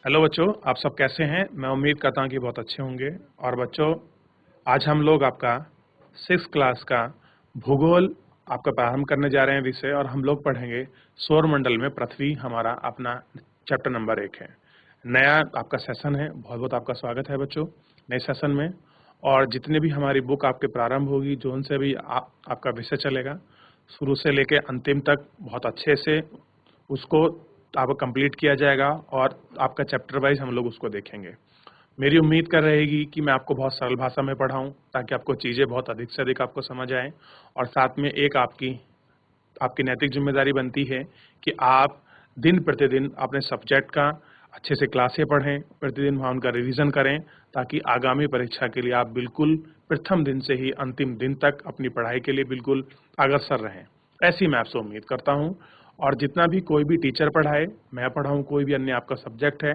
Hello बच्चों, आप सब कैसे हैं? मैं उम्मीद करता हूं कि बहुत अच्छे होंगे। और बच्चों, आज हम लोग आपका 6th क्लास का भूगोल आपका प्रारंभ करने जा रहे हैं विषय, और हम लोग पढ़ेंगे सौरमंडल में पृथ्वी। हमारा अपना चैप्टर नंबर 1 है। नया आपका सेशन है। बहुत बहुत आपका स्वागत है बच्चों नए सेशन में। और जितने भी हमारी बुक आपके प्रारंभ होगी, जो उनसे भी आपका विषय चलेगा शुरू से लेके अंतिम तक, बहुत अच्छे से उसको आपको कंप्लीट किया जाएगा और आपका चैप्टर वाइज हम लोग उसको देखेंगे। मेरी उम्मीद कर रहेगी कि मैं आपको बहुत सरल भाषा में पढ़ाऊं, ताकि आपको चीज़ें बहुत अधिक से अधिक आपको समझ आए। और साथ में एक आपकी आपकी नैतिक जिम्मेदारी बनती है कि आप दिन प्रतिदिन अपने सब्जेक्ट का अच्छे से क्लासें पढ़ें, प्रतिदिन वहाँ उनका रिवीजन करें, ताकि आगामी परीक्षा के लिए आप बिल्कुल प्रथम दिन से ही अंतिम दिन तक अपनी पढ़ाई के लिए बिल्कुल अग्रसर रहें। ऐसी मैं आपसे उम्मीद करता हूँ। और जितना भी कोई भी टीचर पढ़ाए, मैं पढ़ाऊँ, कोई भी अन्य आपका सब्जेक्ट है,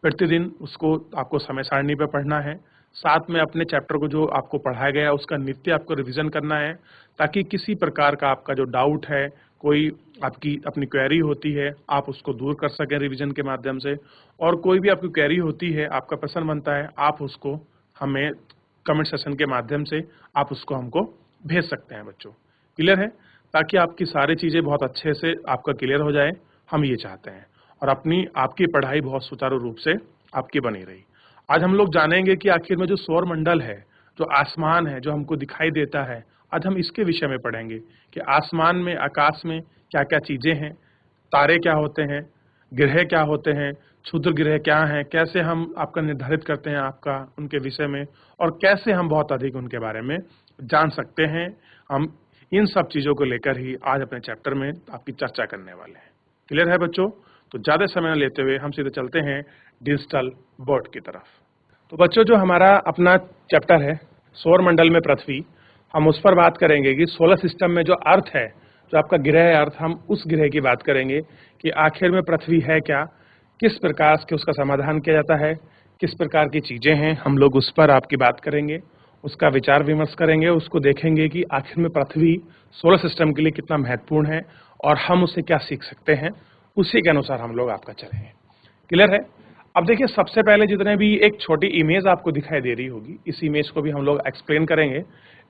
प्रतिदिन उसको आपको समय सारणी पर पढ़ना है। साथ में अपने चैप्टर को जो आपको पढ़ाया गया है उसका नित्य आपको रिवीजन करना है, ताकि किसी प्रकार का आपका जो डाउट है, कोई आपकी अपनी क्वेरी होती है, आप उसको दूर कर सकें रिवीजन के माध्यम से। और कोई भी आपकी क्वेरी होती है, आपका प्रश्न बनता है, आप उसको हमें कमेंट सेशन के माध्यम से आप उसको हमको भेज सकते हैं बच्चों। क्लियर है? ताकि आपकी सारी चीज़ें बहुत अच्छे से आपका क्लियर हो जाए, हम ये चाहते हैं। और आपकी पढ़ाई बहुत सुचारू रूप से आपकी बनी रही। आज हम लोग जानेंगे कि आखिर में जो सौर मंडल है, जो आसमान है, जो हमको दिखाई देता है, आज हम इसके विषय में पढ़ेंगे कि आसमान में, आकाश में क्या क्या चीजें हैं, तारे क्या होते हैं, ग्रह क्या होते हैं, क्षुद्र ग्रह क्या हैं, कैसे हम आपका निर्धारित करते हैं आपका उनके विषय में, और कैसे हम बहुत अधिक उनके बारे में जान सकते हैं। हम इन सब चीजों को लेकर ही आज अपने चैप्टर में आपकी चर्चा करने वाले हैं। क्लियर है बच्चों? तो ज्यादा समय न लेते हुए हम सीधे चलते हैं डिजिटल बोर्ड की तरफ। तो बच्चों, जो हमारा अपना चैप्टर है सौर मंडल में पृथ्वी, हम उस पर बात करेंगे कि सोलर सिस्टम में जो अर्थ है, जो आपका ग्रह है अर्थ, हम उस ग्रह की बात करेंगे कि आखिर में पृथ्वी है क्या, किस प्रकार से उसका समाधान किया जाता है, किस प्रकार की चीजें हैं, हम लोग उस पर आपकी बात करेंगे, उसका विचार विमर्श करेंगे, उसको देखेंगे कि आखिर में पृथ्वी सोलर सिस्टम के लिए कितना महत्वपूर्ण है और हम उससे क्या सीख सकते हैं। उसी के अनुसार हम लोग आपका चलेंगे। क्लियर है? अब देखिए, सबसे पहले जितने भी एक छोटी इमेज आपको दिखाई दे रही होगी, इस इमेज को भी हम लोग एक्सप्लेन करेंगे,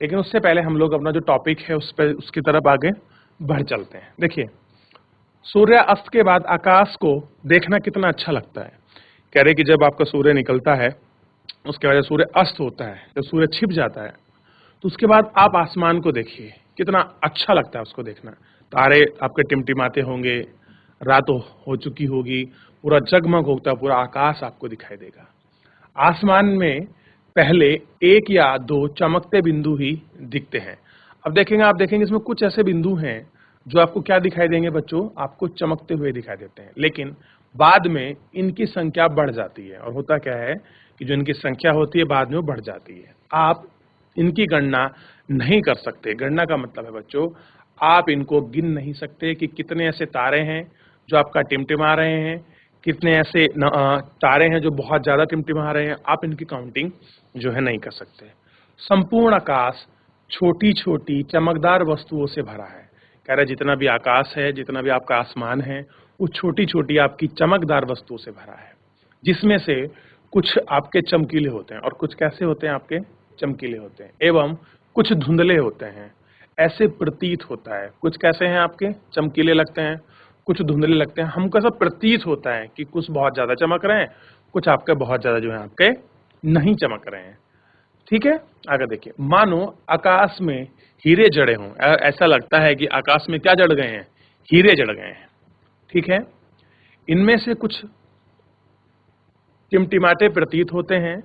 लेकिन उससे पहले हम लोग अपना जो टॉपिक है उसकी तरफ आगे बढ़ चलते हैं। देखिए, सूर्य अस्त के बाद आकाश को देखना कितना अच्छा लगता है। कह रहे कि जब आपका सूर्य निकलता है, उसके बाद सूर्य अस्त होता है, जब सूर्य छिप जाता है, तो उसके बाद आप आसमान को देखिए, कितना अच्छा लगता है उसको देखना। तारे आपके टिमटिमाते होंगे, रात हो चुकी होगी, पूरा जगमग होता है, पूरा आकाश आपको दिखाई देगा। आसमान में पहले एक या दो चमकते बिंदु ही दिखते हैं। अब देखेंगे, आप देखेंगे इसमें कुछ ऐसे बिंदु हैं जो आपको क्या दिखाई देंगे बच्चों, आपको चमकते हुए दिखाई देते हैं, लेकिन बाद में इनकी संख्या बढ़ जाती है। और होता क्या है कि जो इनकी संख्या होती है बाद में वो बढ़ जाती है। आप इनकी गणना नहीं कर सकते। गणना का मतलब है बच्चों, आप इनको गिन नहीं सकते कि कितने ऐसे तारे हैं जो आपका टिमटिमा रहे हैं, कितने ऐसे तारे हैं जो बहुत ज्यादा टिमटिमा रहे हैं। आप इनकी काउंटिंग जो है नहीं कर सकते। संपूर्ण आकाश छोटी छोटी चमकदार वस्तुओं से भरा है। कह रहे जितना भी आकाश है, जितना भी आपका आसमान है, वो छोटी छोटी आपकी चमकदार वस्तुओं से भरा है, जिसमें से कुछ आपके चमकीले होते हैं और कुछ कैसे होते हैं, आपके चमकीले होते हैं, एवं कुछ धुंधले होते हैं। ऐसे प्रतीत होता है, कुछ कैसे हैं आपके चमकीले लगते हैं, कुछ धुंधले लगते हैं। हमको ऐसा प्रतीत होता है कि कुछ बहुत ज्यादा चमक रहे हैं, कुछ आपके बहुत ज्यादा जो है आपके नहीं चमक रहे हैं। ठीक है, आगे देखिए, मानो आकाश में हीरे जड़े हों। ऐसा लगता है कि आकाश में क्या जड़ गए हैं, हीरे जड़ गए हैं। ठीक है, इनमें से कुछ टिमटिमाते प्रतीत होते हैं,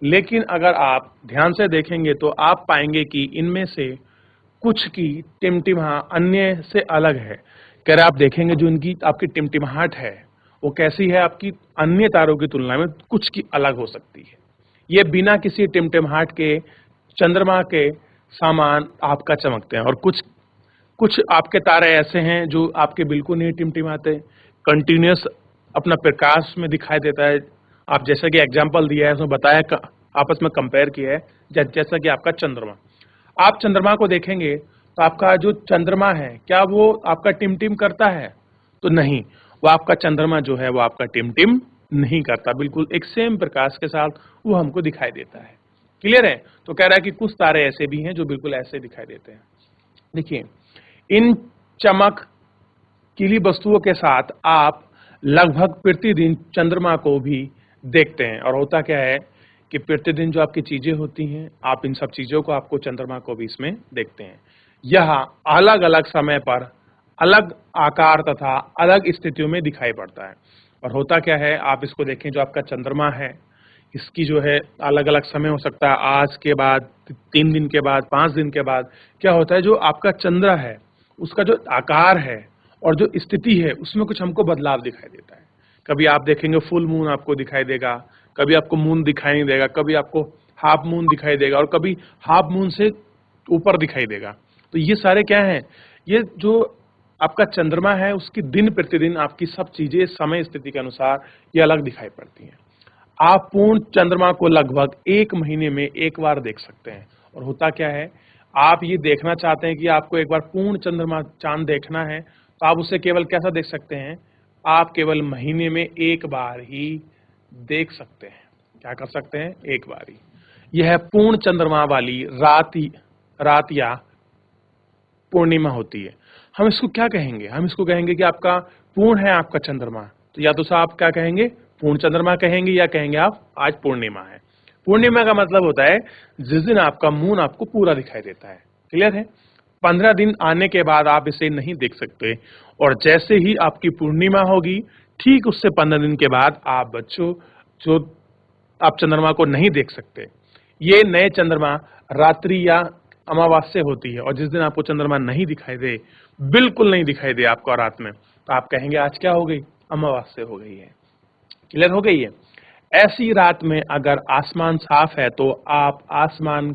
लेकिन अगर आप ध्यान से देखेंगे तो आप पाएंगे कि इनमें से कुछ की टिमटिमा अन्य से अलग है। कह रहे आप देखेंगे जो इनकी आपकी टिमटिमाहट है वो कैसी है, आपकी अन्य तारों की तुलना में कुछ की अलग हो सकती है। ये बिना किसी टिमटिमाहट के चंद्रमा के समान आपका चमकते हैं। और कुछ कुछ आपके तारे ऐसे हैं जो आपके बिल्कुल नहीं टिमटिमाते, कंटिन्यूअस अपना प्रकाश में दिखाई देता है। आप जैसा कि एग्जाम्पल दिया है, उसमें बताया, आपस में कंपेयर किया है, जैसा कि आपका चंद्रमा। आप चंद्रमा को देखेंगे तो आपका जो चंद्रमा है, क्या वो आपका टिमटिम करता है? तो नहीं, वो आपका चंद्रमा जो है वो आपका टिमटिम नहीं करता, बिल्कुल एक सेम प्रकाश के साथ वो हमको दिखाई देता है। क्लियर है? तो कह रहा है कि कुछ तारे ऐसे भी हैं जो बिल्कुल ऐसे दिखाई देते हैं। देखिए, इन चमकीली वस्तुओं के साथ आप लगभग प्रतिदिन चंद्रमा को भी देखते हैं। और होता क्या है कि प्रतिदिन जो आपकी चीजें होती हैं, आप इन सब चीजों को, आपको चंद्रमा को भी इसमें देखते हैं। यह अलग अलग समय पर अलग आकार तथा अलग स्थितियों में दिखाई पड़ता है। और होता क्या है, आप इसको देखें, जो आपका चंद्रमा है, इसकी जो है अलग अलग समय हो सकता है, आज के बाद, 3 दिन के बाद, 5 दिन के बाद। क्या होता है, जो आपका चंद्र है उसका जो आकार है और जो स्थिति है उसमें कुछ हमको बदलाव दिखाई देता है। कभी आप देखेंगे फुल मून आपको दिखाई देगा, कभी आपको मून दिखाई नहीं देगा, कभी आपको हाफ मून दिखाई देगा, और कभी हाफ मून से ऊपर दिखाई देगा। तो ये सारे क्या हैं, ये जो आपका चंद्रमा है उसकी दिन प्रतिदिन आपकी सब चीजें समय स्थिति के अनुसार ये अलग दिखाई पड़ती हैं। आप पूर्ण चंद्रमा को लगभग 1 महीने में एक बार देख सकते हैं। और होता क्या है, आप ये देखना चाहते हैं कि आपको एक बार पूर्ण चंद्रमा चांद देखना है, तो आप उसे केवल कैसा देख सकते हैं, आप केवल महीने में एक बार ही देख सकते हैं। क्या कर सकते हैं, एक बार ही। यह पूर्ण चंद्रमा वाली रात या पूर्णिमा होती है। हम इसको क्या कहेंगे, हम इसको कहेंगे कि आपका पूर्ण है आपका चंद्रमा, तो या तो आप क्या कहेंगे, पूर्ण चंद्रमा कहेंगे, या कहेंगे आप आज पूर्णिमा है। पूर्णिमा का मतलब होता है जिस दिन आपका मून आपको पूरा दिखाई देता है। क्लियर है? 15 दिन आने के बाद आप इसे नहीं देख सकते, और जैसे ही आपकी पूर्णिमा होगी, ठीक उससे 15 दिन के बाद आप बच्चों जो आप चंद्रमा को नहीं देख सकते। ये नए चंद्रमा रात्रि या अमावस्या होती है, और जिस दिन आपको चंद्रमा नहीं दिखाई दे, बिल्कुल नहीं दिखाई दे आपको रात में, तो आप कहेंगे आज क्या हो गई, अमावस्या हो गई है। क्लियर हो गई है? ऐसी रात में अगर आसमान साफ है तो आप आसमान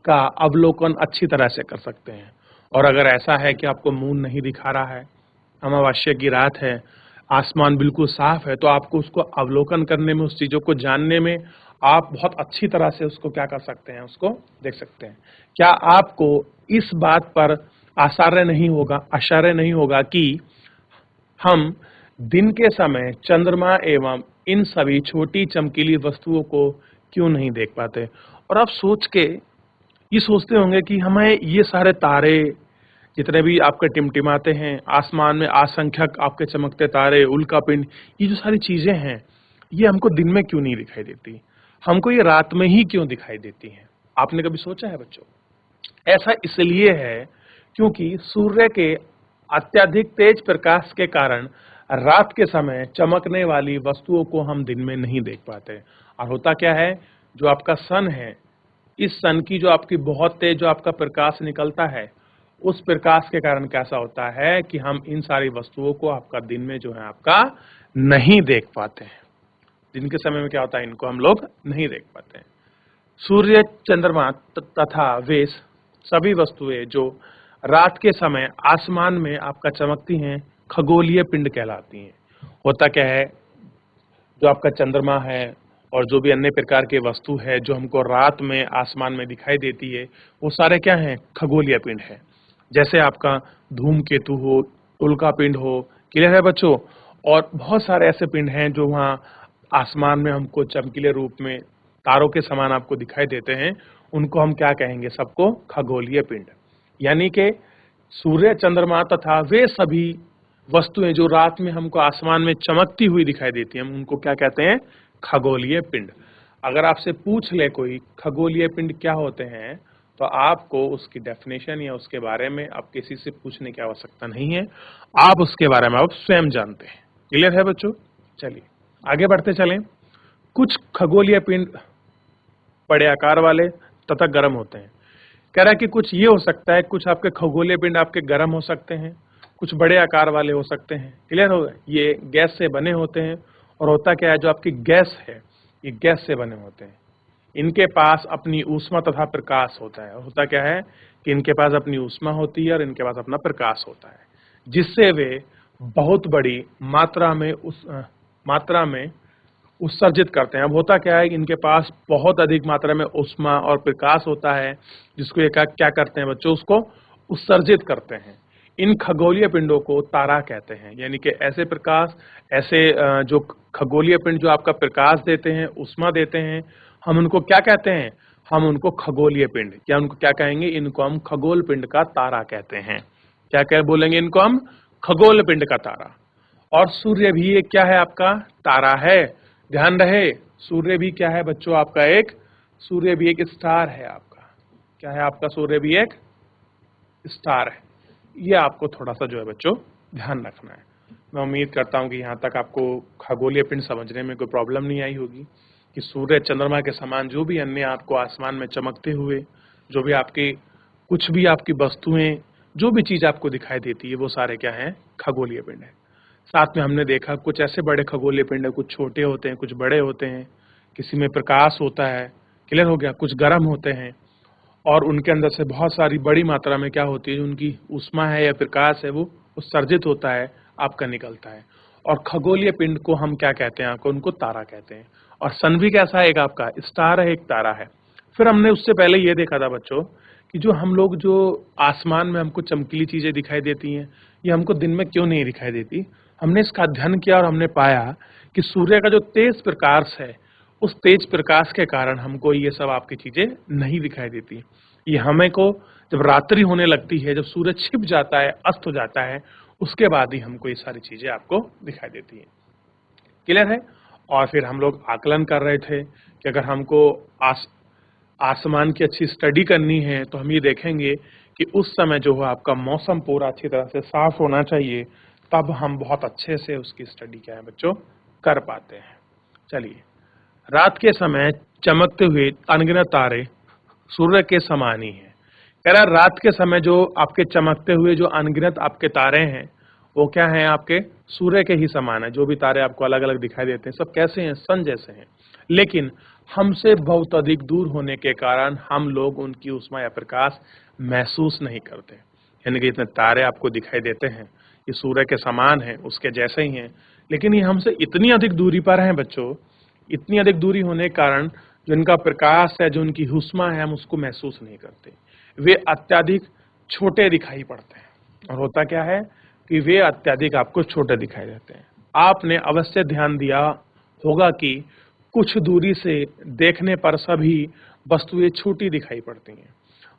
का अवलोकन अच्छी तरह से कर सकते हैं। और अगर ऐसा है कि आपको मून नहीं दिखा रहा है, अमावस्या की रात है, आसमान बिल्कुल साफ है, तो आपको उसको अवलोकन करने में, उस चीजों को जानने में आप बहुत अच्छी तरह से उसको क्या कर सकते हैं, उसको देख सकते हैं। क्या आपको इस बात पर आश्चर्य नहीं होगा कि हम दिन के समय चंद्रमा एवं इन सभी छोटी चमकीली वस्तुओं को क्यों नहीं देख पाते? और आप सोच के ये सोचते होंगे कि हमें ये सारे तारे जितने भी आपके टिमटिमाते हैं आसमान में, असंख्यक आपके चमकते तारे, उल्कापिंड, ये जो सारी चीजें हैं, ये हमको दिन में क्यों नहीं दिखाई देती, हमको ये रात में ही क्यों दिखाई देती हैं? आपने कभी सोचा है बच्चों? ऐसा इसलिए है क्योंकि सूर्य के अत्यधिक तेज प्रकाश के कारण रात के समय चमकने वाली वस्तुओं को हम दिन में नहीं देख पाते। और होता क्या है, जो आपका सन है, इस सन की जो आपकी बहुत तेज जो आपका प्रकाश निकलता है, उस प्रकाश के कारण कैसा होता है कि हम इन सारी वस्तुओं को आपका दिन में जो है आपका नहीं देख पाते हैं। दिन के समय में क्या होता है, इनको हम लोग नहीं देख पाते हैं। सूर्य, चंद्रमा तथा वे सभी वस्तुएं जो रात के समय आसमान में आपका चमकती हैं, खगोलीय पिंड कहलाती हैं। होता क्या है, जो आपका चंद्रमा है और जो भी अन्य प्रकार के वस्तु है जो हमको रात में आसमान में दिखाई देती है, वो सारे क्या हैं, खगोलीय पिंड है। जैसे आपका धूमकेतु हो, उल्कापिंड हो। क्लियर है बच्चों? और बहुत सारे ऐसे पिंड हैं जो वहाँ आसमान में हमको चमकीले रूप में तारों के समान आपको दिखाई देते हैं, उनको हम क्या कहेंगे, सबको खगोलीय पिंड। यानी कि सूर्य, चंद्रमा तथा वे सभी वस्तुएं जो रात में हमको आसमान में चमकती हुई दिखाई देती हैं, हम उनको क्या कहते हैं, खगोलीय पिंड। अगर आपसे पूछ ले कोई खगोलीय पिंड क्या होते हैं, तो आपको उसकी डेफिनेशन या उसके बारे में आप किसी से पूछने की आवश्यकता नहीं है, आप उसके बारे में आप स्वयं जानते हैं। क्लियर है बच्चों? चलिए आगे बढ़ते चलें। कुछ खगोलीय पिंड बड़े आकार वाले तथा गर्म होते हैं। कह रहा है कि कुछ ये हो सकता है, कुछ आपके खगोलीय पिंड आपके गर्म हो सकते हैं, कुछ बड़े आकार वाले हो सकते हैं। क्लियर हो? ये गैस से बने होते हैं। और होता क्या है, जो आपकी गैस है, ये गैस से बने होते हैं। इनके पास अपनी ऊष्मा तथा प्रकाश होता है। होता क्या है कि इनके पास अपनी ऊष्मा होती है और इनके पास अपना प्रकाश होता है, जिससे वे बहुत बड़ी मात्रा में उत्सर्जित करते हैं। अब होता क्या है, इनके पास बहुत अधिक मात्रा में ऊष्मा और प्रकाश होता है, जिसको ये क्या करते हैं बच्चों, उसको उत्सर्जित करते हैं। इन खगोलीय पिंडों को तारा कहते हैं। यानी कि ऐसे प्रकाश, ऐसे जो खगोलीय पिंड जो आपका प्रकाश देते हैं, ऊष्मा देते हैं, हम उनको क्या कहते हैं? हम उनको खगोलीय पिंड, या उनको क्या कहेंगे? इनको हम खगोल पिंड का तारा कहते हैं। क्या क्या बोलेंगे इनको हम? खगोल पिंड का तारा। और सूर्य भी एक क्या है? आपका तारा है। ध्यान रहे, सूर्य भी क्या है बच्चों? आपका एक, सूर्य भी एक स्टार है आपका। क्या है आपका? सूर्य भी एक स्टार है। ये आपको थोड़ा सा जो है बच्चों ध्यान रखना है। मैं उम्मीद करता हूं कि यहाँ तक आपको खगोलीय पिंड समझने में कोई प्रॉब्लम नहीं आई होगी कि सूर्य चंद्रमा के समान जो भी अन्य आपको आसमान में चमकते हुए, जो भी आपकी कुछ भी आपकी वस्तुएं, जो भी चीज आपको दिखाई देती है, वो सारे क्या हैं? खगोलीय पिंड है। साथ में हमने देखा कुछ ऐसे बड़े खगोलीय पिंड है, कुछ छोटे होते हैं, कुछ बड़े होते हैं, किसी में प्रकाश होता है, क्लियर हो गया, कुछ गर्म होते हैं, और उनके अंदर से बहुत सारी बड़ी मात्रा में क्या होती है, उनकी ऊष्मा है या प्रकाश है वो उत्सर्जित होता है, आपका निकलता है। और खगोलीय पिंड को हम क्या कहते हैं? आपको उनको तारा कहते हैं। और सन भी कैसा है? एक आपका स्टार है, एक तारा है। फिर हमने उससे पहले ये देखा था बच्चों कि जो हम लोग जो आसमान में हमको चमकीली चीजें दिखाई देती हैं, ये हमको दिन में क्यों नहीं दिखाई देती? हमने इसका अध्ययन किया और हमने पाया कि सूर्य का जो तेज प्रकाश है, उस तेज प्रकाश के कारण हमको ये सब आपकी चीजें नहीं दिखाई देती। ये हमें को जब रात्रि होने लगती है, जब सूरज छिप जाता है, अस्त हो जाता है, उसके बाद ही हमको ये सारी चीजें आपको दिखाई देती हैं। क्लियर है? और फिर हम लोग आकलन कर रहे थे कि अगर हमको आसमान की अच्छी स्टडी करनी है तो हम ये देखेंगे कि उस समय जो है आपका मौसम पूरा अच्छी तरह से साफ होना चाहिए, तब हम बहुत अच्छे से उसकी स्टडी क्या है बच्चों कर पाते हैं। चलिए, रात के समय चमकते हुए अनगिनत तारे सूर्य के समान ही हैं। कह रहा रात के समय जो आपके चमकते हुए जो अनगिनत आपके तारे हैं, वो क्या हैं? आपके सूर्य के ही समान है। जो भी तारे आपको अलग अलग दिखाई देते हैं, सब कैसे हैं? सन जैसे हैं। लेकिन हमसे बहुत अधिक दूर होने के कारण हम लोग उनकी ऊष्मा या प्रकाश महसूस नहीं करते। यानी कि इतने तारे आपको दिखाई देते हैं, ये सूर्य के समान है, उसके जैसे ही हैं, लेकिन ये हमसे इतनी अधिक दूरी पर हैं बच्चों, इतनी अधिक दूरी होने के कारण जो इनका प्रकाश है, जो इनकी ऊष्मा है, हम उसको महसूस नहीं करते। वे अत्यधिक छोटे दिखाई पड़ते हैं। और होता क्या है कि वे अत्यधिक आपको छोटे दिखाई देते हैं। आपने अवश्य ध्यान दिया होगा कि कुछ दूरी से देखने पर सभी वस्तुएं छोटी दिखाई पड़ती हैं।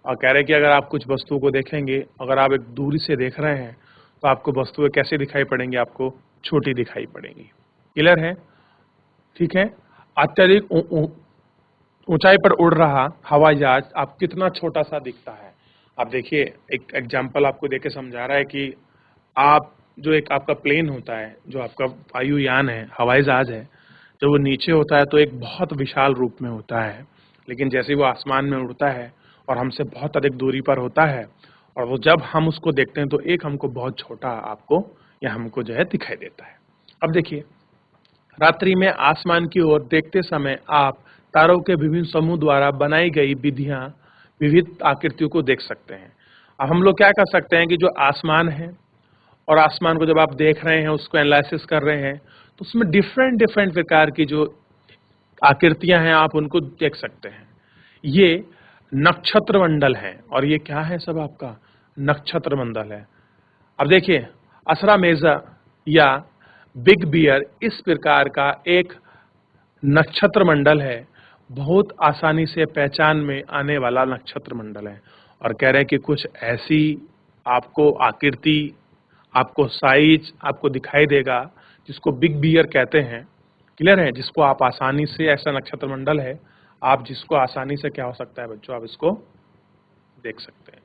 और कह रहे कि अगर आप कुछ वस्तुओं को देखेंगे, अगर आप एक दूरी से देख रहे हैं, तो आपको वस्तुएं कैसे दिखाई पड़ेंगी? आपको छोटी दिखाई पड़ेंगी। क्लियर है? ठीक है। अत्यधिक ऊंचाई पर उड़ रहा हवाई जहाज आप कितना छोटा सा दिखता है। आप देखिए, एक एग्जांपल आपको देके समझा रहा है कि आप जो एक आपका प्लेन होता है, जो आपका वायुयान है, हवाई जहाज है, जब वो नीचे होता है तो एक बहुत विशाल रूप में होता है, लेकिन जैसे ही वो आसमान में उड़ता है और हमसे बहुत अधिक दूरी पर होता है, और वो जब हम उसको देखते हैं तो एक हमको बहुत छोटा आपको या हमको जो है दिखाई देता है। अब देखिए, रात्रि में आसमान की ओर देखते समय आप तारों के विभिन्न समूह द्वारा बनाई गई विविध आकृतियों को देख सकते हैं। अब हम लोग क्या कर सकते हैं कि जो आसमान है, और आसमान को जब आप देख रहे हैं, उसको एनालिसिस कर रहे हैं, तो उसमें डिफरेंट डिफरेंट प्रकार की जो आकृतियां हैं, आप उनको देख सकते हैं। ये नक्षत्र मंडल है, और ये क्या है? सब आपका नक्षत्र मंडल है। अब देखिए, असरा मेजा या बिग बियर इस प्रकार का एक नक्षत्र मंडल है, बहुत आसानी से पहचान में आने वाला नक्षत्र मंडल है। और कह रहे हैं कि कुछ ऐसी आपको आकृति, आपको साइज आपको दिखाई देगा जिसको बिग बियर कहते हैं। क्लियर है? जिसको आप आसानी से, ऐसा नक्षत्र मंडल है आप जिसको आसानी से क्या हो सकता है बच्चों, आप इसको देख सकते हैं।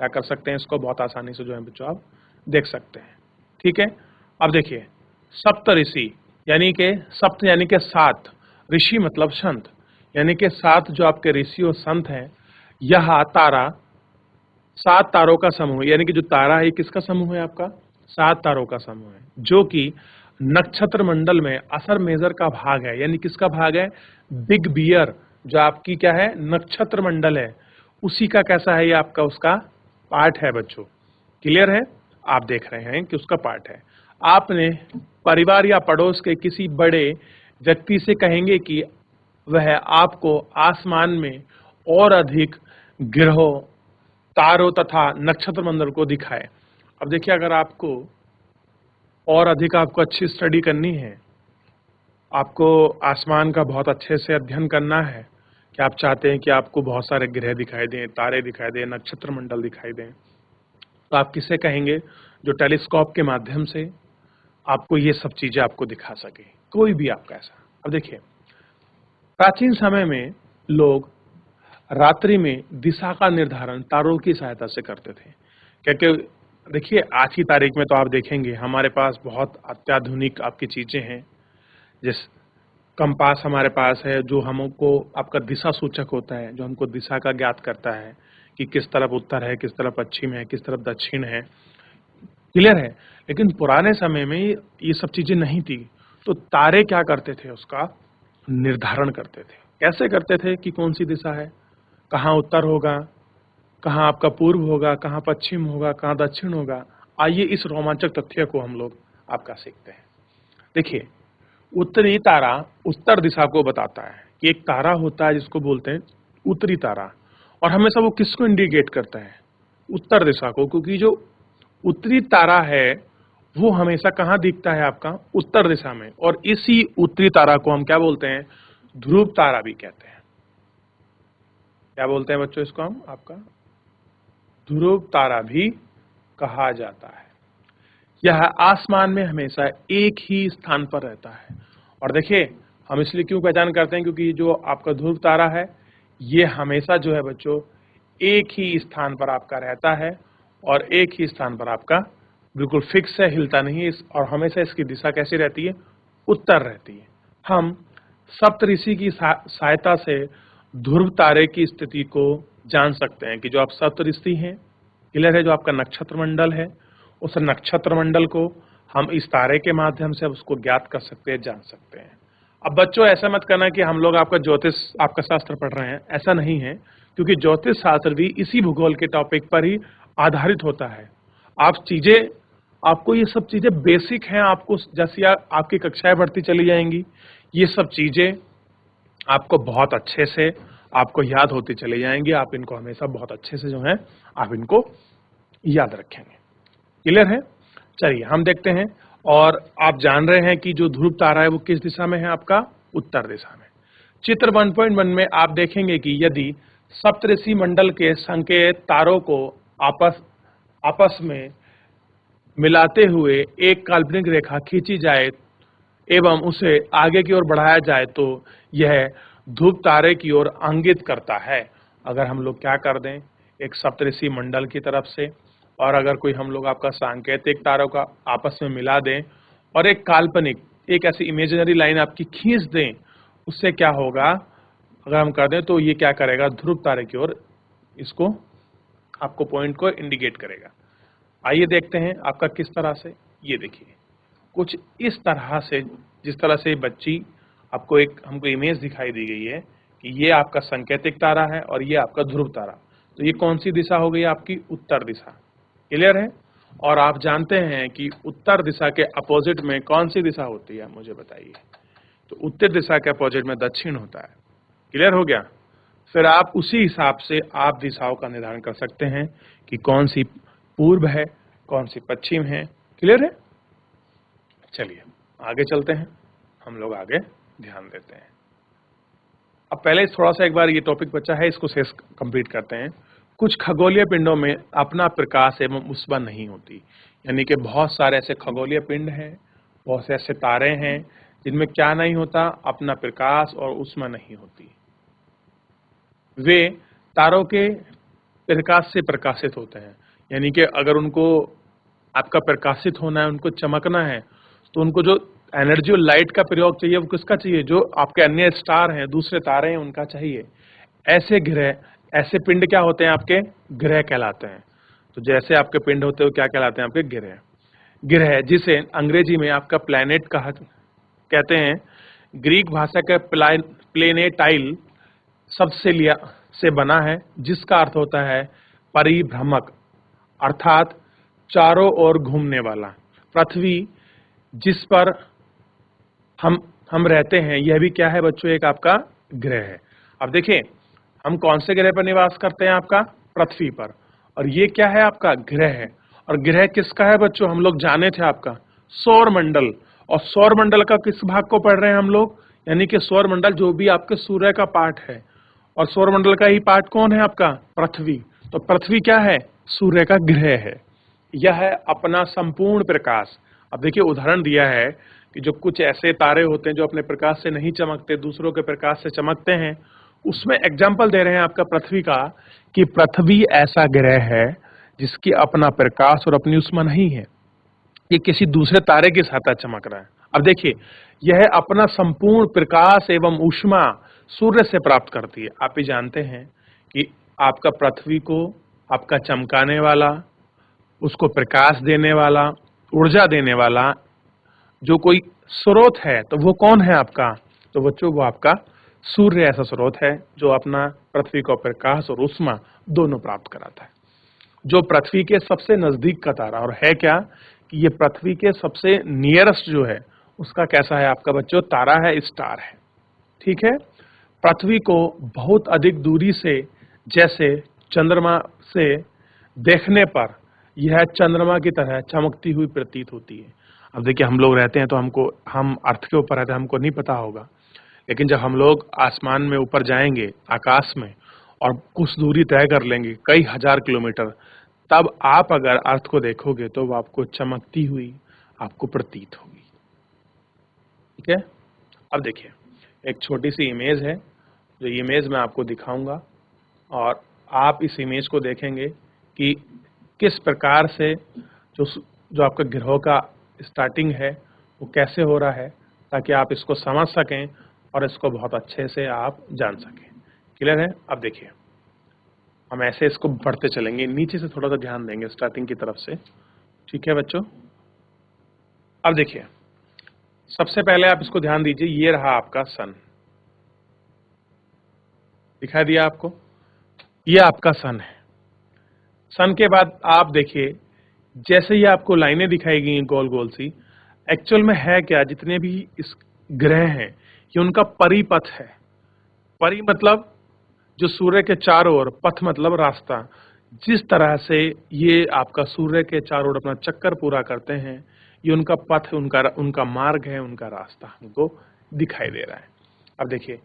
क्या कर सकते हैं? इसको बहुत आसानी से जो है बच्चों आप देख सकते हैं। ठीक है। अब देखिए, सप्त ऋषि यानी के सप्त यानी के 7, ऋषि मतलब संत, यानी के 7 जो आपके ऋषि और संत हैं। यह तारा 7 तारों का समूह, यानी कि जो तारा है किसका समूह है? आपका 7 तारों का समूह है, जो कि नक्षत्र मंडल में असर मेजर का भाग है। यानी किसका भाग है? बिग बियर जो आपकी क्या है? नक्षत्र मंडल है, उसी का कैसा है? ये आपका उसका पार्ट है बच्चों। क्लियर है? आप देख रहे हैं कि उसका पार्ट है। आपने परिवार या पड़ोस के किसी बड़े व्यक्ति से कहेंगे कि वह आपको आसमान में और अधिक ग्रहों तारों तथा नक्षत्र मंडल को दिखाए। अब देखिए, अगर आपको और अधिक आपको अच्छी स्टडी करनी है, आपको आसमान का बहुत अच्छे से अध्ययन करना है, कि आप चाहते हैं कि आपको बहुत सारे ग्रह दिखाई दें, तारे दिखाई दें, नक्षत्र मंडल दिखाई दें, तो आप किसे कहेंगे? जो टेलीस्कोप के माध्यम से आपको ये सब चीजें आपको दिखा सके, कोई भी आपका ऐसा। अब देखिए, प्राचीन समय में लोग रात्रि में दिशा का निर्धारण तारों की सहायता से करते थे, क्योंकि देखिए आज की तारीख में तो आप देखेंगे हमारे पास बहुत अत्याधुनिक आपकी चीजें हैं। जिस कंपास हमारे पास है, जो हमको आपका दिशा सूचक होता है, जो हमको दिशा का ज्ञात करता है कि किस तरफ उत्तर है, किस तरफ पश्चिम है, किस तरफ दक्षिण है। क्लियर है? लेकिन पुराने समय में ये सब चीजें नहीं थी, तो तारे क्या करते थे? उसका निर्धारण करते थे। कैसे करते थे कि कौन सी दिशा है, कहाँ उत्तर होगा, कहाँ आपका पूर्व होगा, कहाँ पश्चिम होगा, कहाँ दक्षिण होगा। आइए इस रोमांचक तथ्य को हम लोग आपका सीखते हैं। देखिए, उत्तरी तारा उत्तर दिशा को बताता है कि एक तारा होता है जिसको बोलते हैं उत्तरी तारा, और हमेशा वो किसको इंडिकेट करता है? उत्तर दिशा को, क्योंकि जो उत्तरी तारा है वो हमेशा कहाँ दिखता है? आपका उत्तर दिशा में। और इसी उत्तरी तारा को हम क्या बोलते हैं? ध्रुव तारा भी कहते हैं। क्या बोलते हैं बच्चों इसको? हम आपका ध्रुव तारा भी कहा जाता है। यह आसमान में हमेशा एक ही स्थान पर रहता है। और देखिए, हम इसलिए क्यों पहचान करते हैं? क्योंकि जो आपका ध्रुव तारा है ये हमेशा जो है बच्चों एक ही स्थान पर आपका रहता है, और एक ही स्थान पर आपका बिल्कुल फिक्स है, हिलता नहीं है। और हमेशा इसकी दिशा कैसी रहती है? उत्तर रहती है। हम सप्तऋषि की सहायता से ध्रुव तारे की स्थिति को जान सकते हैं कि जो आप सप्तऋषि हैं, क्लियर है, जो आपका नक्षत्र मंडल है, उस नक्षत्र मंडल को हम इस तारे के माध्यम से उसको ज्ञात कर सकते हैं, जान सकते हैं। अब बच्चों ऐसा मत करना कि हम लोग आपका ज्योतिष आपका शास्त्र पढ़ रहे हैं, ऐसा नहीं है, क्योंकि ज्योतिष शास्त्र भी इसी भूगोल के टॉपिक पर ही आधारित होता है। आपको ये सब चीजें बेसिक हैं, आपको जैसे आपकी कक्षाएं बढ़ती चली जाएंगी, ये सब चीजें आपको बहुत अच्छे से आपको याद होती चली जाएंगी। आप इनको हमेशा बहुत अच्छे से जो है आप इनको याद रखेंगे। क्लियर है? चलिए हम देखते हैं। और आप जान रहे हैं कि जो ध्रुव तारा है वो किस दिशा में है? आपका उत्तर दिशा में। चित्र 1.1 में आप देखेंगे कि यदि सप्तऋषि मंडल के संकेत तारों को आपस में मिलाते हुए एक काल्पनिक रेखा खींची जाए एवं उसे आगे की ओर बढ़ाया जाए तो यह ध्रुव तारे की ओर इंगित करता है। अगर हम लोग क्या कर दें, एक सप्तऋषि मंडल की तरफ से, और अगर कोई हम लोग आपका सांकेतिक तारों का आपस में मिला दें और एक काल्पनिक, एक ऐसी इमेजिनरी लाइन आपकी खींच दें, उससे क्या होगा? अगर हम कर दें तो ये क्या करेगा? ध्रुव तारे की ओर इसको आपको पॉइंट को इंडिकेट करेगा। आइए देखते हैं आपका किस तरह से। ये देखिए कुछ इस तरह से, जिस तरह से बच्ची आपको एक हमको इमेज दिखाई दी गई है कि ये आपका संकेतिक तारा है और ये आपका ध्रुव तारा, तो ये कौन सी दिशा हो गई? आपकी उत्तर दिशा। क्लियर है? और आप जानते हैं कि उत्तर दिशा के अपोजिट में कौन सी दिशा होती है? मुझे बताइए। तो उत्तर दिशा के अपोजिट में दक्षिण होता है। क्लियर हो गया? फिर आप उसी हिसाब से आप दिशाओं का निर्धारण कर सकते हैं कि कौन सी पूर्व है, कौन सी पश्चिम है। क्लियर है? चलिए आगे चलते हैं, हम लोग आगे ध्यान देते हैं। अब पहले थोड़ा सा एक बार ये टॉपिक बचा है, इसको शेष कंप्लीट करते हैं। कुछ खगोलीय पिंडों में अपना प्रकाश एवं उष्मा नहीं होती, यानी कि बहुत सारे ऐसे खगोलीय पिंड हैं, बहुत से ऐसे तारे हैं जिनमें क्या नहीं होता? अपना प्रकाश और उष्मा नहीं होती। वे तारों के प्रकाश से प्रकाशित होते हैं, यानी कि अगर उनको आपका प्रकाशित होना है, उनको चमकना है, तो उनको जो एनर्जी और लाइट का प्रयोग चाहिए वो किसका चाहिए? जो आपके अन्य स्टार हैं, दूसरे तारे हैं, उनका चाहिए। ऐसे ग्रह, ऐसे पिंड क्या होते हैं? आपके ग्रह कहलाते हैं। तो जैसे आपके पिंड होते हैं वो क्या कहलाते हैं? आपके ग्रह। ग्रह जिसे अंग्रेजी में आपका प्लैनेट कहते हैं, ग्रीक भाषा का प्लेनेटाइल शब्द से बना है, जिसका अर्थ होता है परिभ्रमक, अर्थात चारों ओर घूमने वाला। पृथ्वी जिस पर हम रहते हैं, यह भी क्या है बच्चों? एक आपका ग्रह है। अब देखिए हम कौन से ग्रह पर निवास करते हैं? आपका पृथ्वी पर। और ये क्या है आपका ग्रह है। और ग्रह किसका है बच्चों, हम लोग जाने थे आपका सौर मंडल। और सौर मंडल का किस भाग को पढ़ रहे हैं हम लोग, यानी कि सौर मंडल जो भी आपके सूर्य का पार्ट है, और सौर मंडल का ही पार्ट कौन है आपका, पृथ्वी। तो पृथ्वी क्या है, सूर्य का ग्रह है। यह है अपना संपूर्ण प्रकाश। अब देखिए उदाहरण दिया है कि जो कुछ ऐसे तारे होते हैं जो अपने प्रकाश से नहीं चमकते, दूसरों के प्रकाश से चमकते हैं, उसमें एग्जाम्पल दे रहे हैं आपका पृथ्वी का, कि पृथ्वी ऐसा ग्रह है जिसकी अपना प्रकाश और अपनी उष्मा नहीं है, ये किसी दूसरे तारे के साथ चमक रहा है। अब देखिए यह अपना संपूर्ण प्रकाश एवं ऊष्मा सूर्य से प्राप्त करती है। आप ही जानते हैं कि आपका पृथ्वी को आपका चमकाने वाला, उसको प्रकाश देने वाला, ऊर्जा देने वाला जो कोई स्रोत है, तो वो कौन है आपका, तो बच्चों वो आपका सूर्य ऐसा स्रोत है जो अपना पृथ्वी को प्रकाश और ऊष्मा दोनों प्राप्त कराता है। जो पृथ्वी के सबसे नजदीक का तारा, और है क्या कि ये पृथ्वी के सबसे नियरेस्ट जो है उसका कैसा है आपका बच्चों, तारा है, स्टार है। ठीक है, पृथ्वी को बहुत अधिक दूरी से जैसे चंद्रमा से देखने पर यह चंद्रमा की तरह चमकती हुई प्रतीत होती है। अब देखिए हम लोग रहते हैं तो हम अर्थ के ऊपर रहते हैं, हमको नहीं पता होगा, लेकिन जब हम लोग आसमान में ऊपर जाएंगे आकाश में और कुछ दूरी तय कर लेंगे कई हजार किलोमीटर, तब आप अगर अर्थ को देखोगे तो वो आपको चमकती हुई आपको प्रतीत होगी। ठीक है, अब देखिए एक छोटी सी इमेज है, जो इमेज मैं आपको दिखाऊंगा और आप इस इमेज को देखेंगे कि किस प्रकार से जो आपका ग्रहों का स्टार्टिंग है वो कैसे हो रहा है, ताकि आप इसको समझ सकें और इसको बहुत अच्छे से आप जान सकें। क्लियर है। अब देखिए हम ऐसे इसको बढ़ते चलेंगे, नीचे से थोड़ा सा ध्यान देंगे स्टार्टिंग की तरफ से। ठीक है बच्चों, अब देखिए सबसे पहले आप इसको ध्यान दीजिए, ये रहा आपका सन, दिखाई दिया आपको, ये आपका सन है। सन के बाद आप देखिए जैसे ही आपको लाइनें दिखाई गई गोल गोल सी, एक्चुअल में है क्या, जितने भी इस ग्रह हैं ये उनका परिपथ है। परि मतलब जो सूर्य के चारों ओर, पथ मतलब रास्ता, जिस तरह से ये आपका सूर्य के चारों ओर अपना चक्कर पूरा करते हैं, ये उनका पथ, उनका मार्ग है, उनका रास्ता हमको दिखाई दे रहा है। अब देखिए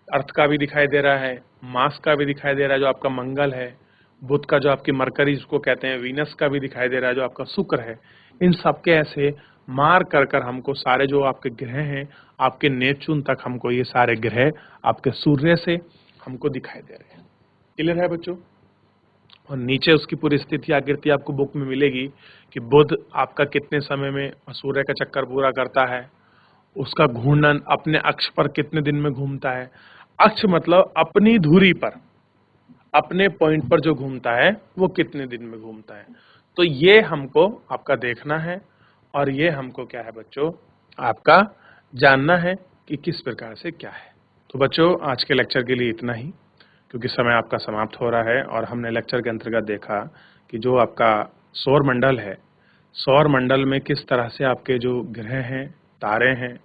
अर्थ का भी दिखाई दे रहा है, मार्स का भी दिखाई दे रहा है जो आपका मंगल है, बुध का जो आपकी मरकरी जिसको कहते हैं, वीनस का भी दिखाई दे रहा है जो आपका शुक्र है। इन सबके ऐसे मार कर कर हमको सारे जो आपके ग्रह हैं, आपके नेपच्यून तक हमको ये सारे ग्रह आपके सूर्य से हमको दिखाई दे रहे हैं। क्लियर है बच्चों। और नीचे उसकी पूरी स्थिति आकृति आपको बुक में मिलेगी कि बुध आपका कितने समय में सूर्य का चक्कर पूरा करता है, उसका घूर्णन अपने अक्ष पर कितने दिन में घूमता है। अक्ष मतलब अपनी धुरी पर, अपने पॉइंट पर जो घूमता है वो कितने दिन में घूमता है। तो ये हमको आपका देखना है और ये हमको क्या है बच्चों, आपका जानना है कि किस प्रकार से क्या है। तो बच्चों आज के लेक्चर के लिए इतना ही, क्योंकि समय आपका समाप्त हो रहा है और हमने लेक्चर के अंतर्गत देखा कि जो आपका सौर मंडल है, सौर मंडल में किस तरह से आपके जो ग्रह हैं, तारे हैं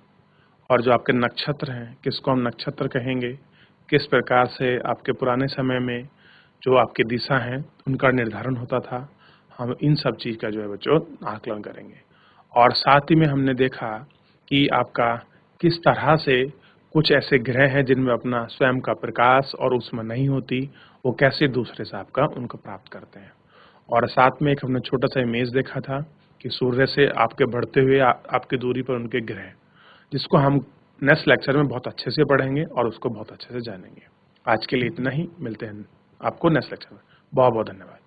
और जो आपके नक्षत्र हैं, किसको हम नक्षत्र कहेंगे, किस प्रकार से आपके पुराने समय में जो आपकी दिशा है उनका निर्धारण होता था, हम इन सब चीज़ का जो है बच्चों आकलन करेंगे। और साथ ही में हमने देखा कि आपका किस तरह से कुछ ऐसे ग्रह हैं जिनमें अपना स्वयं का प्रकाश और ऊष्मा नहीं होती, वो कैसे दूसरे से आपका उनको प्राप्त करते हैं। और साथ में एक हमने छोटा सा इमेज देखा था कि सूर्य से आपके बढ़ते हुए आपकी दूरी पर उनके ग्रह, जिसको हम नेक्स्ट लेक्चर में बहुत अच्छे से पढ़ेंगे और उसको बहुत अच्छे से जानेंगे। आज के लिए इतना ही, मिलते हैं आपको नेक्स्ट लेक्चर में। बहुत बहुत धन्यवाद।